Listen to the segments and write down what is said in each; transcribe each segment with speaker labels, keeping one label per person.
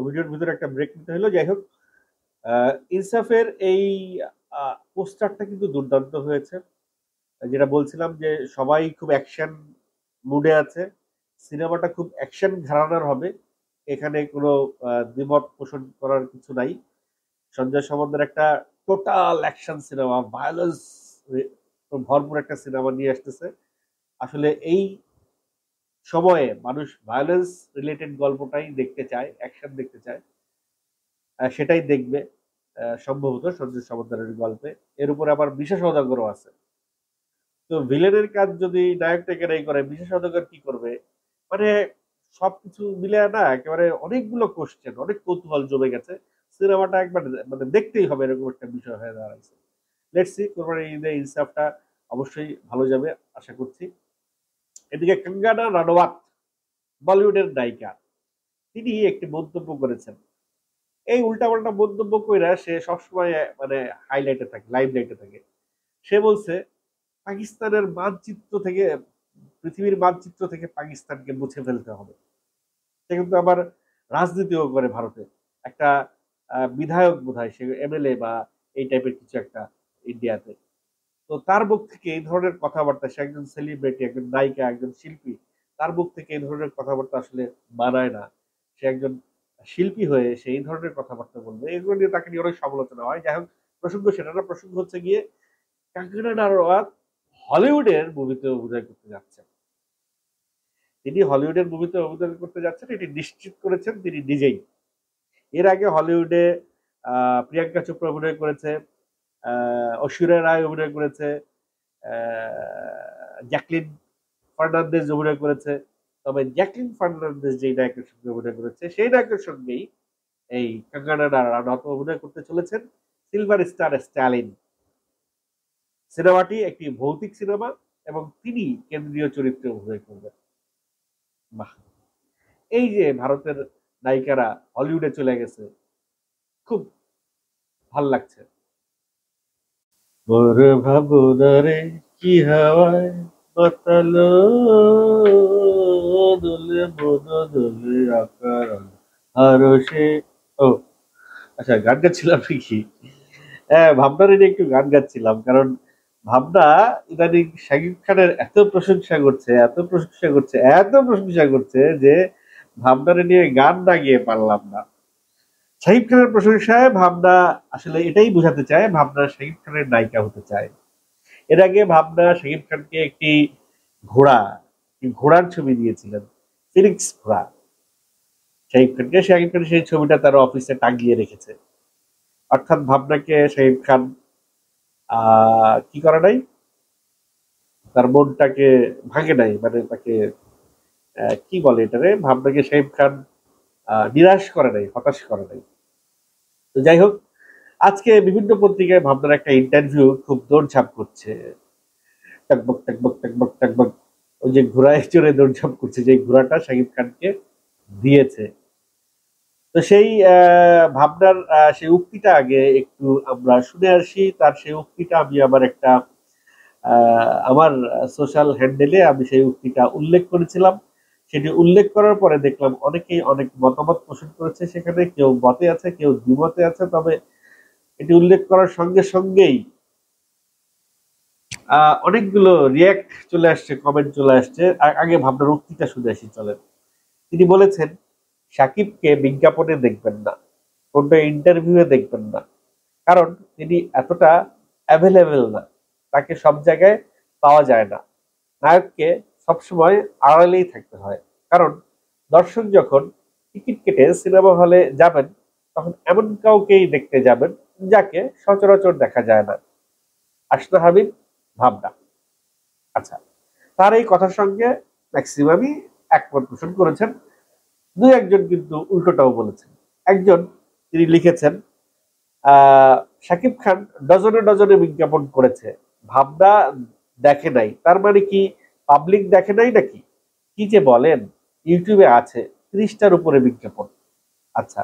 Speaker 1: ভিডিওর ভিতরে একটা ব্রেক নিতে হলো। যাই হোক, ইনসাফের এই পোস্টারটা কিন্তু দুর্দান্ত হয়েছে। যেটা বলছিলাম যে সবাই খুব অ্যাকশন মুডে আছে, সিনেমাটা খুব অ্যাকশন ঘরানার হবে, এখানে কোনো দ্বিমত পোষণ করার কিছু নাই। সঞ্জয় সামন্তের একটা টোটাল অ্যাকশন সিনেমা, ভায়োলেন্স ভরপুর একটা সিনেমা নিয়ে আসতেছে। আসলে এই সময়ে মানুষ ভায়োলেন্স রিলেটেড গল্পটাই দেখতে চায়, অ্যাকশন দেখতে চায়, সেটাই দেখবে সম্ভবত সঞ্জয় সামন্তের গল্পে। এর উপরে আবার বিশেষ সওদাগরও আছে। তো ভিলেনের কাজ যদি নায়ক টেকেরাই করে, বিশেষ সওদাগর কি করবে? মানে সবকিছু মিলে না একেবারে অনেকগুলো কোশ্চেন, অনেক কৌতূহল জমে গেছে। সিনেমাটা একবার মানে দেখতেই হবে, এরকম একটা বিষয় হয়ে দাঁড়াইছে। লেটস সি, কোরবানি ঈদে ইনসাফটা অবশ্যই ভালো যাবে আশা করছি। এদিকে কঙ্গনা রানাওয়াত, বলিউডের নায়িকা, তিনি একটি মন্তব্য করেছেন। এই উল্টাপাল্টা মন্তব্য কইরা সে সবসময় মানে হাইলাইটে থাকে, লাইভ লাইটে থাকে। সে বলছে পাকিস্তানের মানচিত্র থেকে, পৃথিবীর মানচিত্র থেকে পাকিস্তানকে মুছে ফেলতে হবে। সে কিন্তু আবার রাজনীতিও করে ভারতে, একটা বিধায়ক বোধহয় সে, এমএলএ বা এই টাইপের কিছু একটা ইন্ডিয়াতে। তো তার মুখ থেকে এই ধরনের কথাবার্তা, সে একজন সেলিব্রিটি, একজন নায়িকা, একজন শিল্পী, তার মুখ থেকে এই ধরনের কথাবার্তা আসলে মানায় না। সে একজন শিল্পী হয়ে সে এই ধরনের কথাবার্তা বলবে, এগুলো নিয়ে তাকে নিয়ে অনেক সমালোচনা হয়। যাই হোক, প্রসঙ্গ সেটা না, প্রসঙ্গ হচ্ছে গিয়ে কাঙ্গনা রানাওয়াত হলিউডের মুভিতে অভিনয় করতে যাচ্ছেন। তিনি হলিউডের মুভিতে অভিনয় করতে যাচ্ছেন, এটি নিশ্চিত করেছেন তিনি নিজেই। এর আগে হলিউডে প্রিয়াঙ্কা চোপড়া অভিনয় করেছে, ঐশ্বরিয়া রায় অভিনয় করেছে, জ্যাকলিন ফার্নান্দেজ অভিনয় করেছে। তবে জ্যাকলিন ফার্নান্দেজ যেই নায়কের সঙ্গে অভিনয় করেছে, সেই নায়কের সঙ্গেই এই কঙ্গনা রানাওয়াত অভিনয় করতে চলেছেন। সিলভার স্টার স্ট্যালিন সিনেমাটি একটি ভৌতিক সিনেমা এবং তিনি কেন্দ্রীয় চরিত্রে অভিনয় করবেন। বাহ, এই যে ভারতের নায়িকারা হলিউডে চলে গেছে, খুব ভাল লাগছে। মোর ভাবনারে কি হাওয়ায় বাতালো, দোলে মন দোলে আকার আরো সে। ও আচ্ছা, গান গাচ্ছিলাম নাকি? হ্যাঁ, ভাবনারে নিয়ে একটু গান গাচ্ছিলাম, কারণ ভাবনা ইদানিং শাকিব খানের এত প্রশংসা করছে, এত প্রশংসা করছে, এত প্রশংসা করছে যে ভাবনারে নিয়ে গান না গিয়ে পারলাম না। শাকিব খানের প্রশংসায় ভাবনা আসলে এটাই বোঝাতে চায়, ভাবনা শাকিব খানের নায়িকা হতে চায়। এর আগে ভাবনা শাকিব খানকে একটি ঘোড়া, ঘোড়ার ছবি দিয়েছিলেন, ফিনিক্স ঘোড়া। শাকিব খান সেই ছবিটা তার অফিসে টাঙিয়ে রেখেছে। অর্থাৎ ভাবনাকে শাকিব খান কি করে নাই, তার মনটাকে ভাঙে নাই, মানে তাকে কি বলে এটারে, ভাবনাকে শাকিব খান নিরাশ করে নাই, হতাশ করে নাই। তো যাই হোক, আজকে বিভিন্ন পত্রিকায় ভাবনার একটা ইন্টারভিউ খুব দৌড়ঝাঁপ করছে, টকবক টকবক টকবক টকবক। ওই যে ঘোড়ায় চড়ে দৌড়ঝাঁপ করছে, যে ঘোড়াটা শাকিব খানকে দিয়েছে। তো সেই ভাবনার সেই উক্তিটা আগে একটু আমরা শুনে আসি। তার সেই উক্তিটা আমি আবার একটা আমার সোশ্যাল হ্যান্ডেলে আমি সেই উক্তিটা উল্লেখ করেছিলাম। সেটি উল্লেখ করার পরে দেখলাম অনেকেই অনেক মতামত পোষণ করেছে, সেখানে কেউ মতে আছে, কেউ দ্বিমতে আছে। তবে এটি উল্লেখ করার সঙ্গে সঙ্গেই অনেকগুলো রিয়াক্ট চলে আসছে, কমেন্ট চলে আসছে। আগে ভাবনার উক্তিটা শুনে আসি চলেন। তিনি বলেছেন, সাকিবকে বিজ্ঞাপনে দেখবেন না, কোনো ইন্টারভিউয়ে দেখবেন না, কারণ তিনি এতটা অ্যাভেলেবেল না, তাকে সব জায়গায় পাওয়া যায় না। নায়ককে সবসময় আড়ালেই থাকতে হয়, কারণ দর্শক যখন টিকিট কেটে সিনেমা হলে যাবেন, তখন এমন কাউকেই দেখতে যাবেন যাকে সচরাচর দেখা যায় না। আশনা হাবিব, ভাবনা। আচ্ছা, তার এই কথার সঙ্গে ম্যাক্সিমামই একমত পোষণ করেছেন। দুই একজন কিন্তু উল্টোটাও বলেছেন। একজন, তিনি লিখেছেন, শাকিব খান ডজনে ডজনে বিজ্ঞাপন করেছে, ভাবনা দেখে নাই, তার মানে কি পাবলিক দেখে নাই নাকি? কি যে বলেন, ইউটিউবে আছে 30টার উপরে বিজ্ঞাপন। আচ্ছা,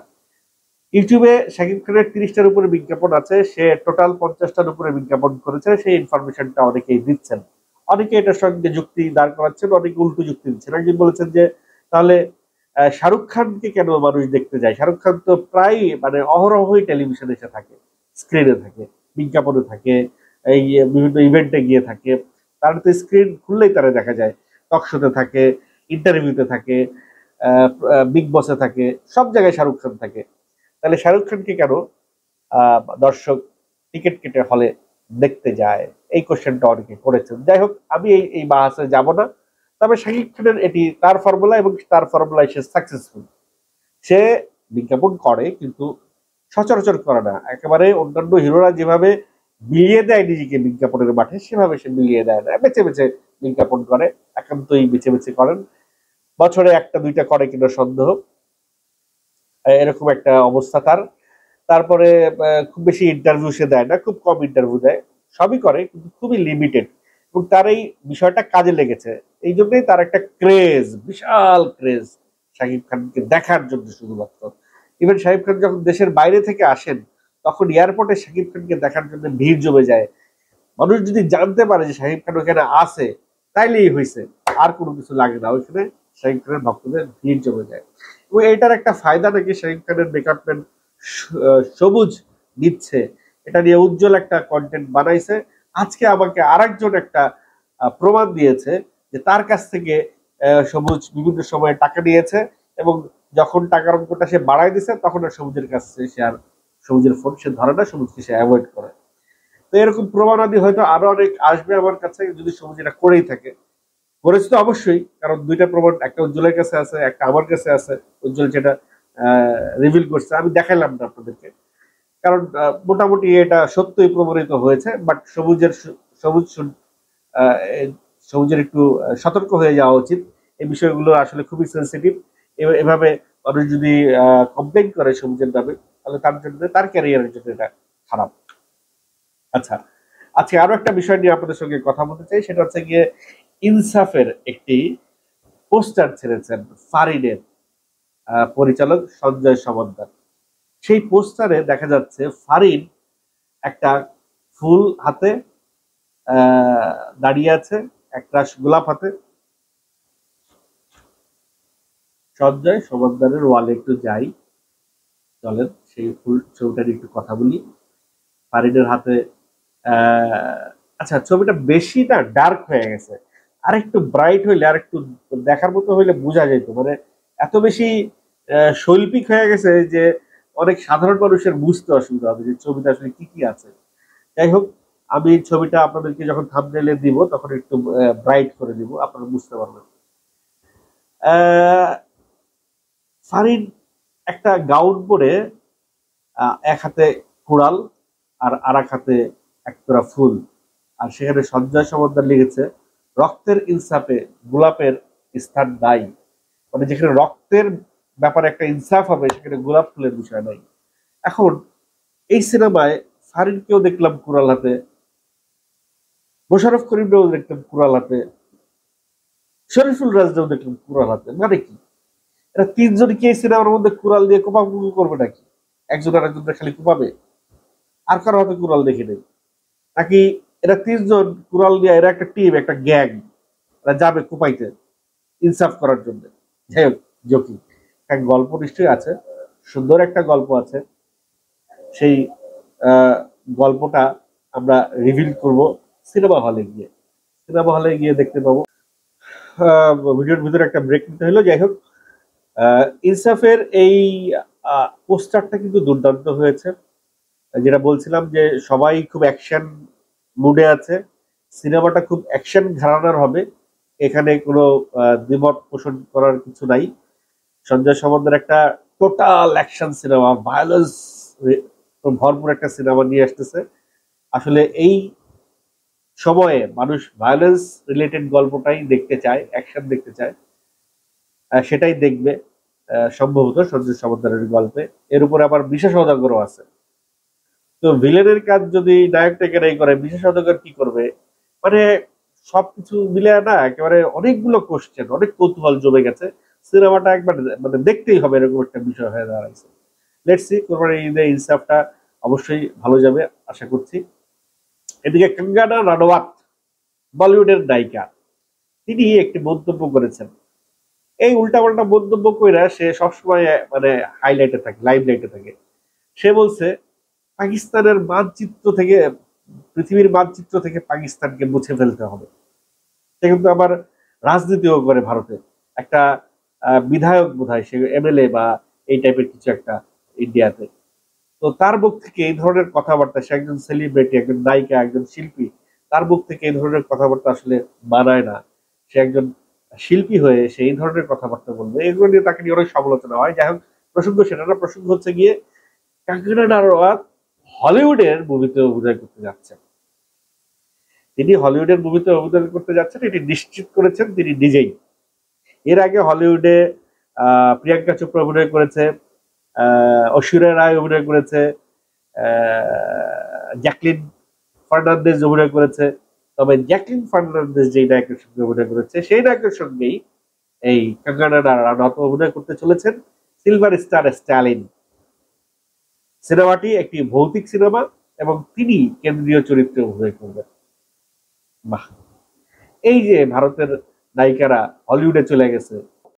Speaker 1: ইউটিউবে শাকিব খানের 30টার উপরে বিজ্ঞাপন আছে, সে টোটাল 50টার উপরে বিজ্ঞাপন করেছে, সেই ইনফরমেশনটা অনেকেই দিচ্ছেন। অনেকে এটার সঙ্গে যুক্তি দাঁড় করাচ্ছেন, অনেকে উল্টো যুক্তি দিচ্ছেন। একজন বলেছেন যে তাহলে শাহরুখ খানকে কেন মানুষ দেখতে যায়? শাহরুখ খান তো প্রায় মানে অহরহই টেলিভিশনে এসে থাকে, স্ক্রিনে থাকে, বিজ্ঞাপনে থাকে, এই বিভিন্ন ইভেন্টে গিয়ে থাকে। তার তো স্ক্রিন খুললেই তারা দেখা যায়, টক শোতে থাকে, ইন্টারভিউতে থাকে, বিগ বসে থাকে, সব জায়গায় শাহরুখ খান থাকে। তাহলে শাহরুখ খানকে কেন দর্শক টিকিট কেটে হলে দেখতে যায়? এই কোশ্চেনটা অনেকে করেছেন। যাই হোক, আমি এই এই বাহাসে যাব না। তবে শাকিব খানের এটি তার ফর্মুলা, এবং তার ফর্মুলায় সে সাকসেসফুল। সে বিজ্ঞাপন করে, কিন্তু সচরাচর করে না। একেবারে অন্যান্য হিরোরা যেভাবে মিলিয়ে দেয় নিজেকে বিজ্ঞাপনের মাঠে, সেভাবে সে মিলিয়ে দেয় না, বেছে বেছে বিজ্ঞাপন করে, একান্তই বেছে বেছে করেন। বছরে একটা দুইটা করে কিনা সন্দেহ, এরকম একটা অবস্থা তার। তারপরে খুব বেশি ইন্টারভিউ সে দেয় না, খুব কম ইন্টারভিউ দেয়, সবই করে কিন্তু খুবই লিমিটেড। এবং তার এই বিষয়টা কাজে লেগেছে। এই জন্যই তার একটা ক্রেজ, বিশাল ক্রেজ শাকিব খানকে দেখার জন্য শুধুমাত্র। ইভেন শাকিব খান যখন দেশের বাইরে থেকে আসেন, তখন এয়ারপোর্টে শাকিব খানকে দেখার জন্য ভিড় জমে যায়। মানুষ যদি জানতে পারে যে শাকিব খান ওখানে আছে, তাইলেই হয়েছে, আর কোনো কিছু লাগে না, ওইখানে শাকিব খানের ভক্তদের ভিড় জমে যায়। এবং এটার একটা ফায়দা নাকি শাকিব খানের মেকআপম্যান সবুজ নিচ্ছে, এটা নিয়ে উজ্জ্বল একটা কন্টেন্ট বানাইছে। আজকে আমাকে আরেকজন একটা প্রমাণ দিয়েছে যে তার কাছ থেকে সবুজ বিভিন্ন সময় টাকা নিয়েছে, এবং যখন টাকার অঙ্কটা সে বাড়াই দিছে, তখন আর সবুজের কাছে সে আর সবুজের ফোন সে ধরে না, সবুজকে সে অ্যাভয়েড করে। তো এরকম প্রমাণাদি হয়তো আরো অনেক আসবে আমার কাছে, যদি সবুজ এটা করেই থাকে। করেছে তো অবশ্যই, কারণ দুইটা প্রমাণ, একটা উজ্জ্বলের কাছে আছে, একটা আমার কাছে আছে। উজ্জ্বল যেটা রিভিল করছে আমি দেখাইলাম না আপনাদেরকে, কারণ মোটামুটি এটা সত্যই প্রমাণিত হয়েছে। বাট সবুজ আহ, সবুজের একটু সতর্ক হয়ে যাওয়া উচিত। এই বিষয়গুলো আসলে খুবই সেন্সিটিভ। এভাবে মানুষ যদি কমপ্লেন করে সবুজের নামে, তাহলে তার জন্য, তার ক্যারিয়ারের জন্য এটা খারাপ। আচ্ছা, আজকে আরো একটা বিষয় নিয়ে আপনাদের সঙ্গে কথা বলতে চাই। সেটা হচ্ছে গিয়ে ইনসাফের একটি পোস্টার ছেড়েছেন ফারিনের পরিচালক সঞ্জয় সমদ্দার। সেই পোস্টারে দেখা যাচ্ছে ফারিন একটা ফুল হাতে দাঁড়িয়ে আছে, একটা গোলাপ হাতে। সঞ্জয় সমদ্দারের ওয়ালে একটু যাই, চলেন সেই ফুল ছবিটা নিয়ে একটু কথা বলি। ফারিনের হাতে আচ্ছা, ছবিটা বেশি না ডার্ক হয়ে গেছে, আর একটু ব্রাইট হইলে, আর একটু দেখার মতো হইলে বোঝা যেত। মানে এত বেশি শৈল্পিক হয়ে গেছে যে অনেক সাধারণ মানুষের বুঝতে অসুবিধা হবে যে ছবিটা আসলে কি কি আছে। যাই হোক, আমি ছবিটা আপনাদেরকে যখন থাম্বনেইলে দিব, তখন একটু ব্রাইট করে দিব, আপনারা বুঝতে পারবেন। ফারিন একটা গাউন পরে, এক হাতে কুড়াল আর এক হাতে একটা ফুল, আর সেখানে সঞ্জয় সমদ্দার লিখেছে, রক্তের ইনসাফে গোলাপের স্থান নাই। মানে যেখানে রক্তের ব্যাপারে একটা ইনসাফ হবে, সেখানে গোলাপ ফুলের বিষয় নাই। এখন এই সিনেমায় ফারিনকেও দেখলাম কুড়াল হাতে, মোশাররফ করিমকেও দেখলাম কুড়াল হাতে, শরীফুল রাজকেও দেখলাম কুড়াল হাতে। মানে কি, এরা তিনজন কি এই সিনেমার মধ্যে কুড়াল দিয়ে কোপাকুপি করবে নাকি? একজন আর একজনটা খালি কোপাবে, আর কারো হাতে কুড়াল দেখি নেই। নাকি এরা তিনজন কুড়াল দিয়ে, এরা একটা টিম, একটা গ্যাং, এরা যাবে কোপাইতে ইনসাফ করার জন্য? যাই হোক, জকি এক গল্প নিশ্চয়ই আছে, সুন্দর একটা গল্প আছে। সেই গল্পটা আমরা রিভিল করব সিনেমা হলে গিয়ে, সিনেমা হলে গিয়ে দেখতে পাবো। ভিডিওর ভিতরে একটা ব্রেক নিতে হলো। যাই হোক, ইনসাফের এই পোস্টারটা কিন্তু দুর্দান্ত হয়েছে। যেটা বলছিলাম যে সবাই খুব অ্যাকশন মুডে আছে, সিনেমাটা খুব অ্যাকশন ঘরানার হবে, এখানে কোনো দ্বিমত পোষণ করার কিছু নাই। সঞ্জয় সমদ্দার একটা টোটাল অ্যাকশন সিনেমা, ভায়োলেন্স ভরপুর একটা সিনেমা নিয়ে আসতেছে। আসলে এই সময়ে মানুষ ভায়োলেন্স রিলেটেড গল্পটাই দেখতে চায়, অ্যাকশন দেখতে চায়, সেটাই দেখবে সম্ভবত সঞ্জয় সমদ্দারের গল্পে। এর উপরে আবার বিশেষ সওদাগরও আছে। তো ভিলেনের কাজ যদি নায়ক টেকেরাই করে, বিশেষ সওদাগর কি করবে? মানে সবকিছু মিলে না, একেবারে অনেকগুলো কোশ্চেন, অনেক কৌতূহল জমে গেছে। সিনেমাটা একবার মানে দেখতেই হবে, এরকম একটা বিষয় হয়ে দাঁড়াইছে। লেটস সি, কোরবানির ঈদে ইনসাফটা অবশ্যই ভালো যাবে আশা করছি। এদিকে কঙ্গনা রানাওয়াত, বলিউডের নায়িকা, তিনি একটি মন্তব্য করেছেন। এই উল্টাপাল্টা মন্তব্য কইরা সে সবসময় মানে হাইলাইটে থাকে, লাইমলাইটে থাকে। সে বলছে পাকিস্তানের মানচিত্র থেকে, পৃথিবীর মানচিত্র থেকে পাকিস্তানকে মুছে ফেলতে হবে। সে কিন্তু আবার রাজনীতিও করে ভারতে, একটা বিধায়ক বোধহয় সে, এমএলএ বা এই টাইপের কিছু একটা ইন্ডিয়াতে। তো তার মুখ থেকে এই ধরনের কথাবার্তা, সে একজন সেলিব্রিটি, একজন নায়িকা, একজন শিল্পী, তার মুখ থেকে এই ধরনের কথাবার্তা আসলে মানায় না। সে একজন শিল্পী হয়ে সে এই ধরনের কথাবার্তা বলবে, এগুলো নিয়ে তাকে নিয়ে অনেক সমালোচনা হয়। যাই হোক, প্রসঙ্গ সেটা না, প্রসঙ্গ হচ্ছে গিয়ে কাঙ্গনা রানাওয়াত হলিউডের মুভিতে অভিনয় করতে যাচ্ছেন। তিনি হলিউডের মুভিতে অভিনয় করতে যাচ্ছেন, এটি নিশ্চিত করেছেন তিনি নিজেই। এর আগে হলিউডে প্রিয়াঙ্কা চোপড়া অভিনয় করেছে, ঐশ্বরিয়া রায় অভিনয় করেছে, জ্যাকলিন ফার্নান্দেজ অভিনয় করেছে। তবে জ্যাকলিন ফার্নান্দেজ যেই নায়কের সঙ্গে অভিনয় করেছে, সেই নায়কের সঙ্গেই এই কাঙ্গনা রানাওয়াত অভিনয় করতে চলেছেন সিলভার স্টার স্ট্যালিন। সিনেমাটি একটি ভৌতিক সিনেমা এবং তিনি কেন্দ্রীয় চরিত্রে অভিনয় করবেন। বাহ! এই যে ভারতের নায়িকারা হলিউডে চলে গেছে,